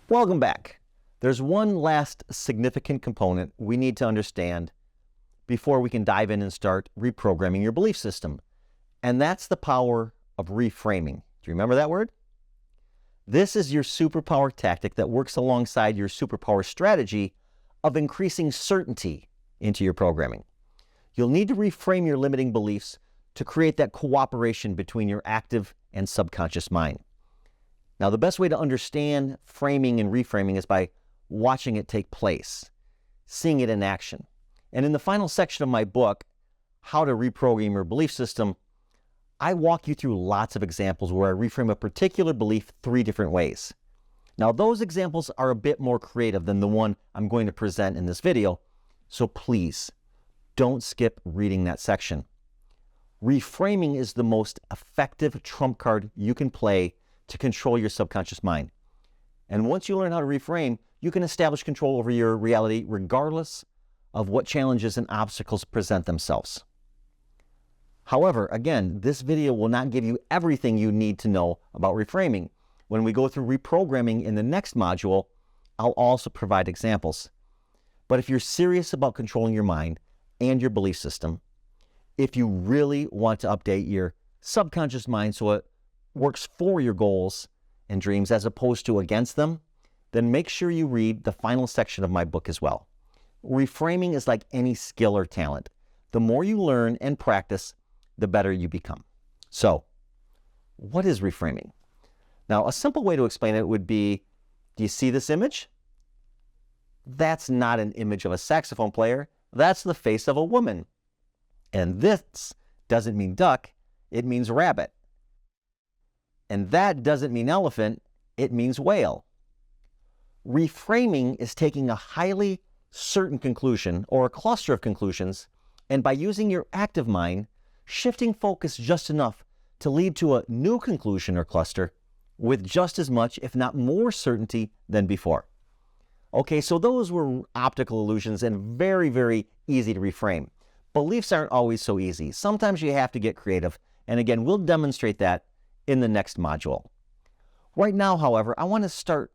Welcome back. There's one last significant component we need to understand before we can dive in and start reprogramming your belief system. And that's the power of reframing. Do you remember that word? This is your superpower tactic that works alongside your superpower strategy of increasing certainty into your programming. You'll need to reframe your limiting beliefs to create that cooperation between your active and subconscious mind. Now, the best way to understand framing and reframing is by watching it take place, seeing it in action. And in the final section of my book, How to Reprogram Your Belief System, I walk you through lots of examples where I reframe a particular belief 3 different ways. Now, those examples are a bit more creative than the one I'm going to present in this video, so please don't skip reading that section. Reframing is the most effective trump card you can play to control your subconscious mind. And once you learn how to reframe, you can establish control over your reality regardless of what challenges and obstacles present themselves. However, again, this video will not give you everything you need to know about reframing. When we go through reprogramming in the next module, I'll also provide examples. But if you're serious about controlling your mind and your belief system, if you really want to update your subconscious mind so it works for your goals and dreams as opposed to against them, then make sure you read the final section of my book as well. Reframing is like any skill or talent. The more you learn and practice, the better you become. So, what is reframing? Now, a simple way to explain it would be, do you see this image? That's not an image of a saxophone player. That's the face of a woman. And this doesn't mean duck, it means rabbit. And that doesn't mean elephant, it means whale. Reframing is taking a highly certain conclusion or a cluster of conclusions, and by using your active mind, shifting focus just enough to lead to a new conclusion or cluster with just as much, if not more, certainty than before. Okay, so those were optical illusions and very, very easy to reframe. Beliefs aren't always so easy. Sometimes you have to get creative, and again, we'll demonstrate that in the next module. Right now, however, I want to start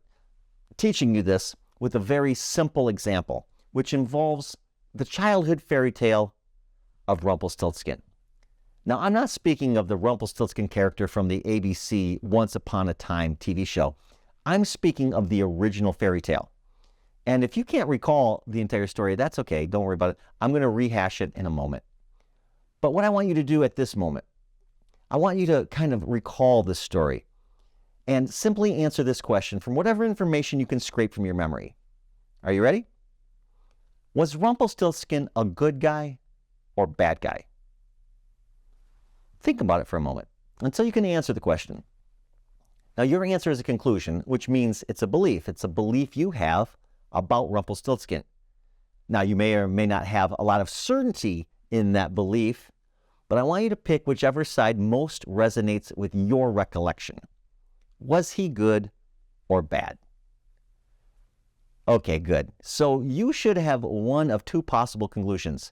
teaching you this with a very simple example, which involves the childhood fairy tale of Rumpelstiltskin. Now, I'm not speaking of the Rumpelstiltskin character from the ABC Once Upon a Time TV show. I'm speaking of the original fairy tale. And if you can't recall the entire story, that's okay. Don't worry about it. I'm going to rehash it in a moment. But what I want you to do at this moment, I want you to kind of recall this story and simply answer this question from whatever information you can scrape from your memory. Are you ready? Was Rumpelstiltskin a good guy or bad guy? Think about it for a moment until you can answer the question. Now, your answer is a conclusion, which means it's a belief. It's a belief you have about Rumpelstiltskin. Now, you may or may not have a lot of certainty in that belief, but I want you to pick whichever side most resonates with your recollection. Was he good or bad? Okay, good. So you should have one of 2 possible conclusions.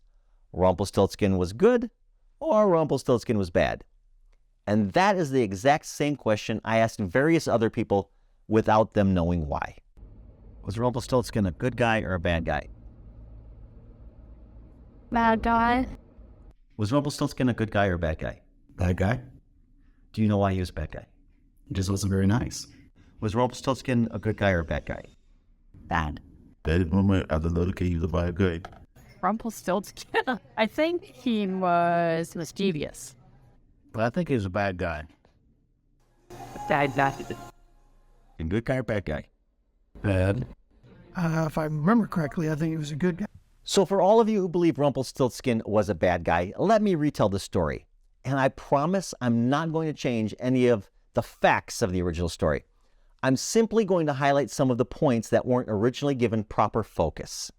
Rumpelstiltskin was good or Rumpelstiltskin was bad. And that is the exact same question I asked various other people without them knowing why. Was Rumpelstiltskin a good guy or a bad guy? Bad guy. Was Rumpelstiltskin a good guy or a bad guy? Bad guy. Do you know why he was a bad guy? He just wasn't very nice. Was Rumpelstiltskin a good guy or a bad guy? Bad. That moment, as a little kid, he was a bad guy. Rumpelstiltskin. I think he was mischievous. But I think he was a bad guy. Bad guy. A good guy or bad guy? Bad. If I remember correctly, I think he was a good guy. So for all of you who believe Rumpelstiltskin was a bad guy, let me retell the story. And I promise I'm not going to change any of the facts of the original story. I'm simply going to highlight some of the points that weren't originally given proper focus.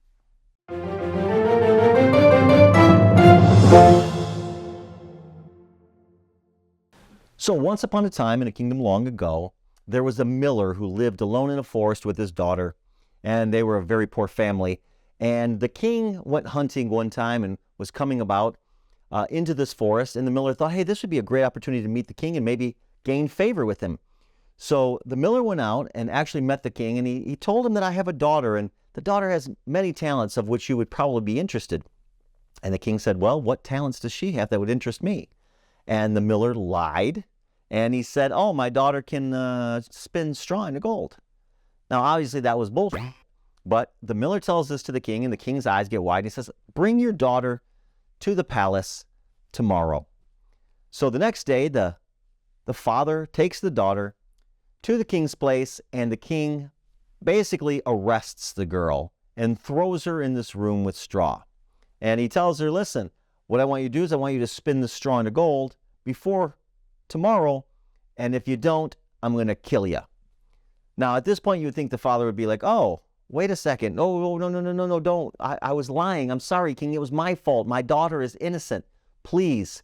So once upon a time in a kingdom long ago, there was a miller who lived alone in a forest with his daughter, and they were a very poor family. And the king went hunting one time and was coming about into this forest, and the miller thought, hey, this would be a great opportunity to meet the king and maybe gain favor with him. So the miller went out and actually met the king, and he told him that I have a daughter, and the daughter has many talents of which you would probably be interested. And the king said, well, what talents does she have that would interest me? And the miller lied, and he said, oh, my daughter can spin straw into gold. Now, obviously, that was bullshit. But the miller tells this to the king, and the king's eyes get wide. He says, bring your daughter to the palace tomorrow. So the next day, the father takes the daughter to the king's place, and the king basically arrests the girl and throws her in this room with straw. And he tells her, listen, what I want you to do is I want you to spin the straw into gold before tomorrow, and if you don't, I'm going to kill you. Now, at this point, you would think the father would be like, oh, wait a second. No, don't. I was lying. I'm sorry, king. It was my fault. My daughter is innocent. Please,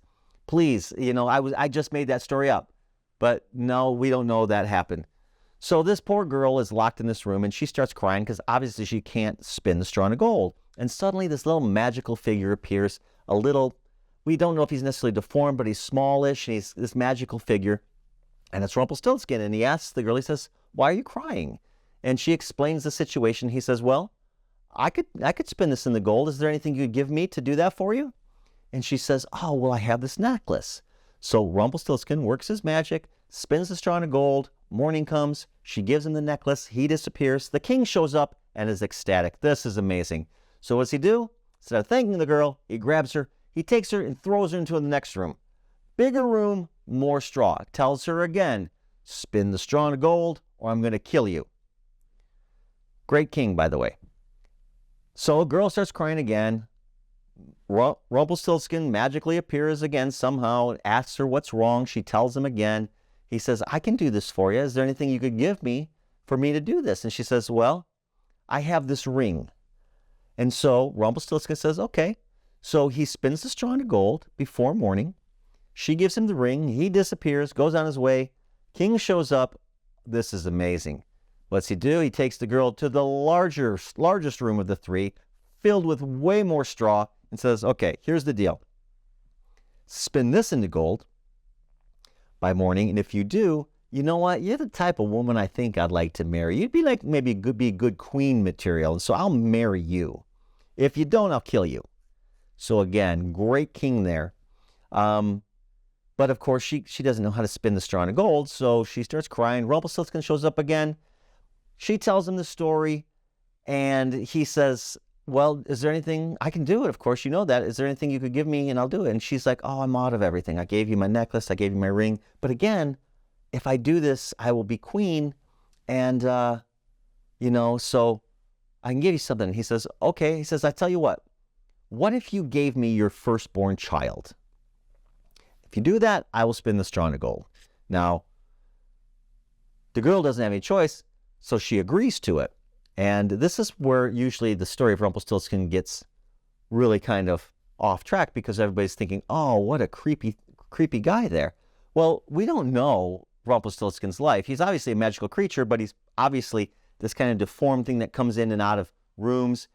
I just made that story up. But no, we don't know that happened. So this poor girl is locked in this room, and she starts crying because obviously she can't spin the straw into gold. And suddenly this little magical figure appears, we don't know if he's necessarily deformed, but he's smallish, and he's this magical figure. And it's Rumpelstiltskin, and he asks the girl, he says, why are you crying? And she explains the situation. He says, well, I could spin this in the gold. Is there anything you could give me to do that for you? And she says, oh, well, I have this necklace. So Rumpelstiltskin works his magic, spins the straw into gold. Morning comes. She gives him the necklace. He disappears. The king shows up and is ecstatic. This is amazing. So what does he do? Instead of thanking the girl, he grabs her. He takes her and throws her into the next room. Bigger room, more straw. Tells her again, spin the straw into gold or I'm going to kill you. Great king, by the way. So a girl starts crying again. Rumpelstiltskin magically appears again somehow, asks her what's wrong. She tells him again. He says, I can do this for you. Is there anything you could give me for me to do this? And she says, well, I have this ring. And so Rumpelstiltskin says, okay. So he spins the straw into gold before morning. She gives him the ring. He disappears, goes on his way. King shows up. This is amazing. What's he do? He takes the girl to the largest room of the three, filled with way more straw, and says, okay, here's the deal. Spin this into gold by morning, and if you do, you know what? You're the type of woman I think I'd like to marry. You'd be like maybe be good queen material, and so I'll marry you. If you don't, I'll kill you. So again, great king there. But of course, she doesn't know how to spin the straw into gold, so she starts crying. Rumpelstiltskin shows up again. She tells him the story, and he says, well, is there anything I can do it? Of course, you know that. Is there anything you could give me and I'll do it? And she's like, oh, I'm out of everything. I gave you my necklace. I gave you my ring. But again, if I do this, I will be queen. And, so I can give you something. He says, okay. He says, I tell you what if you gave me your firstborn child? If you do that, I will spin the straw into gold. Now, the girl doesn't have any choice, so she agrees to it. And this is where usually the story of Rumpelstiltskin gets really kind of off track because everybody's thinking, oh, what a creepy guy there. Well, we don't know Rumpelstiltskin's life. He's obviously a magical creature, but he's obviously this kind of deformed thing that comes in and out of rooms.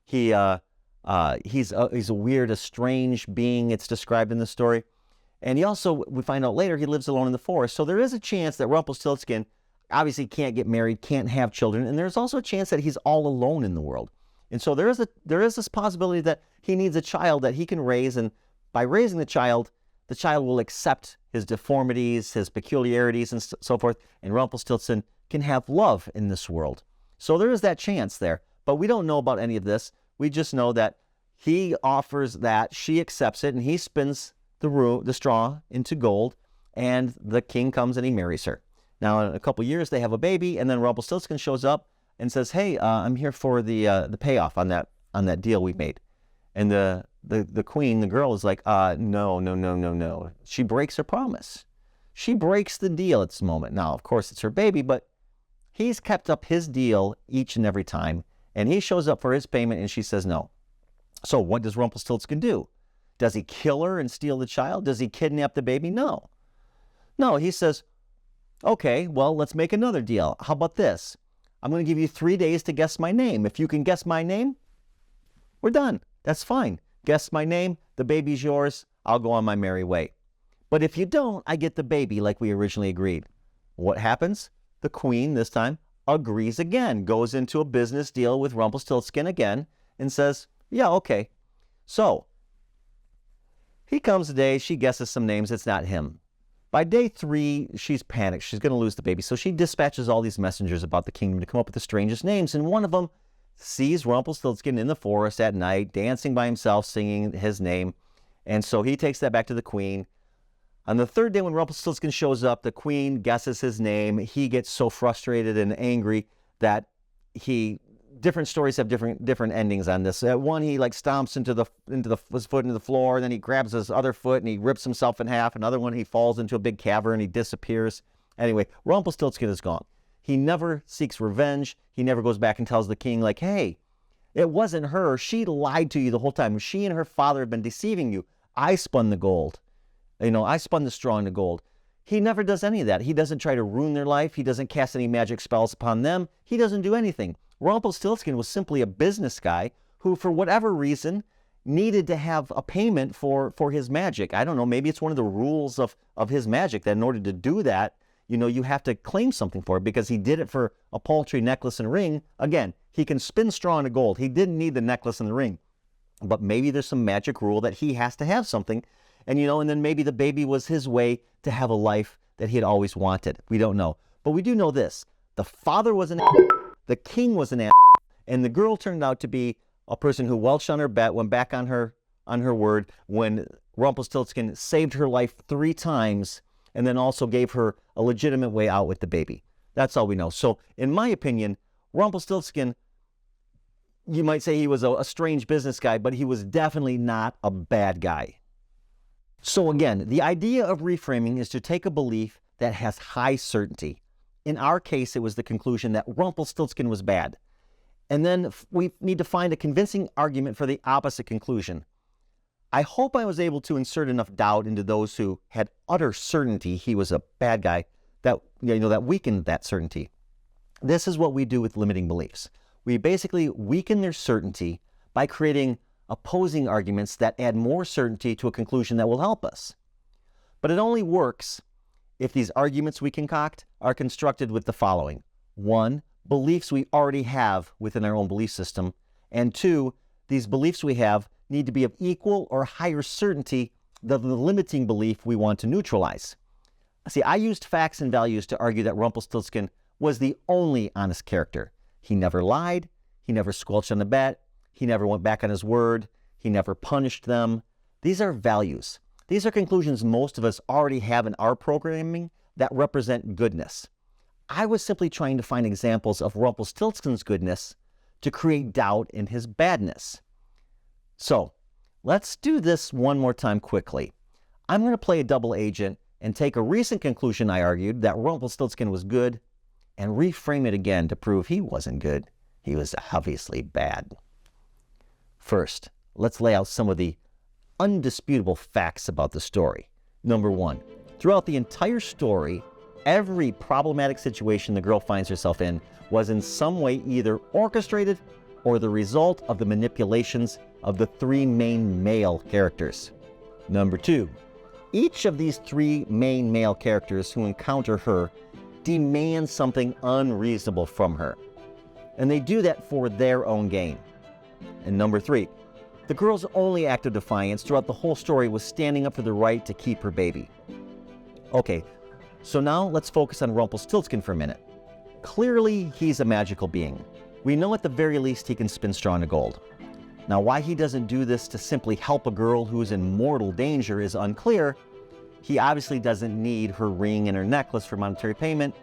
He's a weird, a strange being, it's described in the story. And he also, we find out later, he lives alone in the forest. So there is a chance that Rumpelstiltskin obviously can't get married, can't have children, and there's also a chance that he's all alone in the world. And so there is this possibility that he needs a child that he can raise, and by raising the child will accept his deformities, his peculiarities, and so forth, and Rumpelstiltskin can have love in this world. So there is that chance there, but we don't know about any of this. We just know that he offers that, she accepts it, and he spins the straw into gold, and the king comes and he marries her. Now, in a couple years, they have a baby, and then Rumpelstiltskin shows up and says, hey, I'm here for the payoff on that deal we made. And the queen, the girl, is like, no. She breaks her promise. She breaks the deal at this moment. Now, of course, it's her baby, but he's kept up his deal each and every time, and he shows up for his payment, and she says no. So what does Rumpelstiltskin do? Does he kill her and steal the child? Does he kidnap the baby? No. No, he says, okay, well, let's make another deal. How about this? I'm going to give you 3 days to guess my name. If you can guess my name, we're done. That's fine. guess my name, the baby's yours, I'll go on my merry way. But if you don't, I get the baby like we originally agreed. What happens? The queen, this time, agrees again, goes into a business deal with Rumpelstiltskin again, and says, yeah, okay. So, he comes today, she guesses some names, it's not him. By day 3, she's panicked, she's going to lose the baby, so she dispatches all these messengers about the kingdom to come up with the strangest names, and one of them sees Rumpelstiltskin in the forest at night, dancing by himself, singing his name, and so he takes that back to the queen. On the 3rd day when Rumpelstiltskin shows up, the queen guesses his name. He gets so frustrated and angry that different stories have different endings on this. One, he like stomps his foot into the floor, and then he grabs his other foot and he rips himself in half. Another one, he falls into a big cavern and he disappears. Anyway, Rumpelstiltskin is gone. He never seeks revenge. He never goes back and tells the king like, hey, it wasn't her. She lied to you the whole time. She and her father have been deceiving you. I spun the gold. I spun the straw into gold. He never does any of that. He doesn't try to ruin their life. He doesn't cast any magic spells upon them. He doesn't do anything. Rumpelstiltskin was simply a business guy who, for whatever reason, needed to have a payment for his magic. I don't know, maybe it's one of the rules of his magic that in order to do that, you have to claim something for it, because he did it for a paltry necklace and ring. Again, he can spin straw into gold. He didn't need the necklace and the ring. But maybe there's some magic rule that he has to have something. And, and then maybe the baby was his way to have a life that he had always wanted. We don't know. But we do know this. The father was an ass, the king was an ass, and the girl turned out to be a person who welched on her bet, went back on her word when Rumpelstiltskin saved her life 3 times and then also gave her a legitimate way out with the baby. That's all we know. So, in my opinion, Rumpelstiltskin, you might say he was a strange business guy, but he was definitely not a bad guy. So again, the idea of reframing is to take a belief that has high certainty. In our case, it was the conclusion that Rumpelstiltskin was bad. And then we need to find a convincing argument for the opposite conclusion. I hope I was able to insert enough doubt into those who had utter certainty he was a bad guy that weakened that certainty. This is what we do with limiting beliefs. We basically weaken their certainty by creating opposing arguments that add more certainty to a conclusion that will help us. But it only works if these arguments we concoct are constructed with the following. 1, beliefs we already have within our own belief system. And 2, these beliefs we have need to be of equal or higher certainty than the limiting belief we want to neutralize. See, I used facts and values to argue that Rumpelstiltskin was the only honest character. He never lied. He never squelched on the bet. He never went back on his word. He never punished them. These are values. These are conclusions most of us already have in our programming that represent goodness. I was simply trying to find examples of Rumpelstiltskin's goodness to create doubt in his badness. So, let's do this one more time quickly. I'm going to play a double agent and take a recent conclusion I argued, that Rumpelstiltskin was good, and reframe it again to prove he wasn't good. He was obviously bad. First, let's lay out some of the undisputable facts about the story. Number 1, throughout the entire story, every problematic situation the girl finds herself in was in some way either orchestrated or the result of the manipulations of the 3 main male characters. Number 2, each of these 3 main male characters who encounter her demand something unreasonable from her, and they do that for their own gain. And number 3, the girl's only act of defiance throughout the whole story was standing up for the right to keep her baby. Okay, so now let's focus on Rumpelstiltskin for a minute. Clearly, he's a magical being. We know at the very least he can spin straw into gold. Now, why he doesn't do this to simply help a girl who's in mortal danger is unclear. He obviously doesn't need her ring and her necklace for monetary payment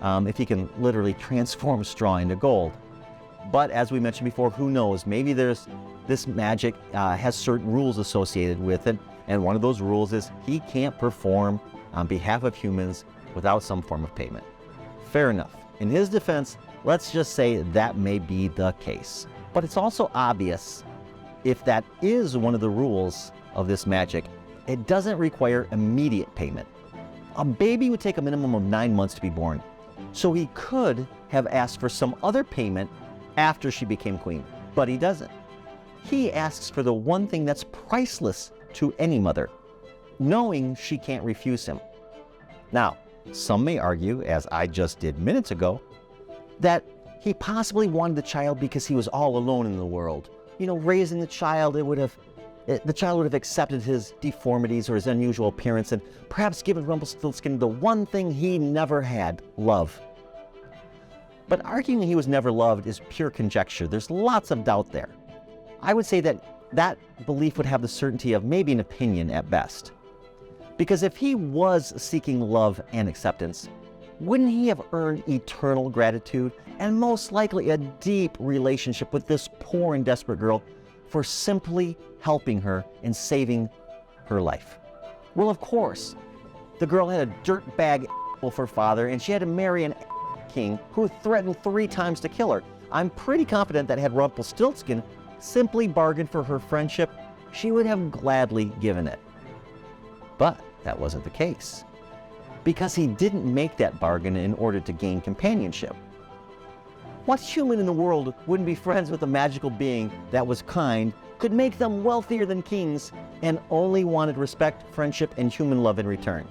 if he can literally transform straw into gold. But as we mentioned before, who knows? Maybe this magic has certain rules associated with it, and one of those rules is he can't perform on behalf of humans without some form of payment. Fair enough. In his defense, let's just say that may be the case. But it's also obvious, if that is one of the rules of this magic, it doesn't require immediate payment. A baby would take a minimum of 9 months to be born, so he could have asked for some other payment after she became queen, but he doesn't. he asks for the one thing that's priceless to any mother, knowing she can't refuse him. Now, some may argue, as I just did minutes ago, that he possibly wanted the child because he was all alone in the world. You know, raising the child, the child would have accepted his deformities or his unusual appearance and perhaps given Rumpelstiltskin the one thing he never had, love. But arguing he was never loved is pure conjecture. There's lots of doubt there. I would say that belief would have the certainty of maybe an opinion at best. Because if he was seeking love and acceptance, wouldn't he have earned eternal gratitude and most likely a deep relationship with this poor and desperate girl for simply helping her and saving her life? Well, of course. The girl had a dirtbag for father, and she had to marry an king who threatened 3 times to kill her. I'm pretty confident that had Rumpelstiltskin simply bargained for her friendship, she would have gladly given it. But that wasn't the case, because he didn't make that bargain in order to gain companionship. What human in the world wouldn't be friends with a magical being that was kind, could make them wealthier than kings, and only wanted respect, friendship, and human love in return?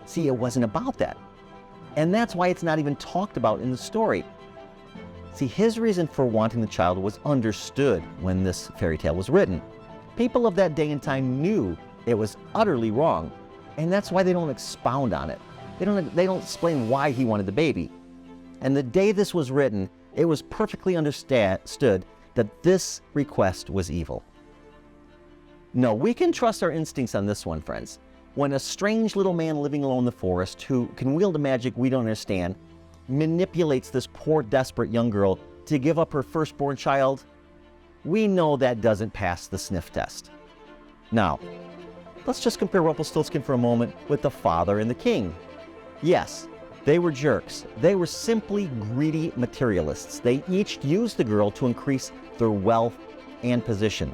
See, it wasn't about that. And that's why it's not even talked about in the story. See, his reason for wanting the child was understood when this fairy tale was written. People of that day and time knew it was utterly wrong, and that's why they don't expound on it. They don't explain why he wanted the baby. And the day this was written, it was perfectly understood that this request was evil. No, we can trust our instincts on this one, friends. When a strange little man living alone in the forest who can wield a magic we don't understand manipulates this poor, desperate young girl to give up her firstborn child, we know that doesn't pass the sniff test. Now, let's just compare Rumpelstiltskin for a moment with the father and the king. Yes, they were jerks. They were simply greedy materialists. They each used the girl to increase their wealth and position.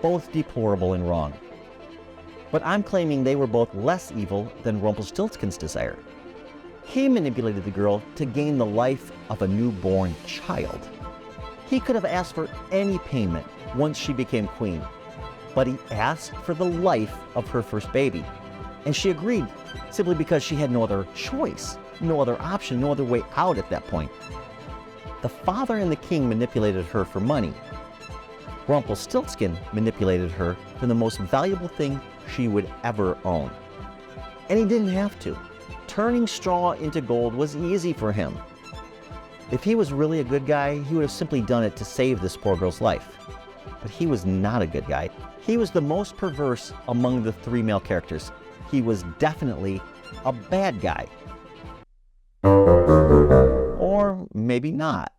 Both deplorable and wrong. But I'm claiming they were both less evil than Rumpelstiltskin's desire. He manipulated the girl to gain the life of a newborn child. He could have asked for any payment once she became queen, but he asked for the life of her first baby. And she agreed simply because she had no other choice, no other option, no other way out at that point. The father and the king manipulated her for money. Rumpelstiltskin manipulated her for the most valuable thing she would ever own. And he didn't have to. Turning straw into gold was easy for him. If he was really a good guy, he would have simply done it to save this poor girl's life. But he was not a good guy. He was the most perverse among the 3 male characters. He was definitely a bad guy. Or maybe not.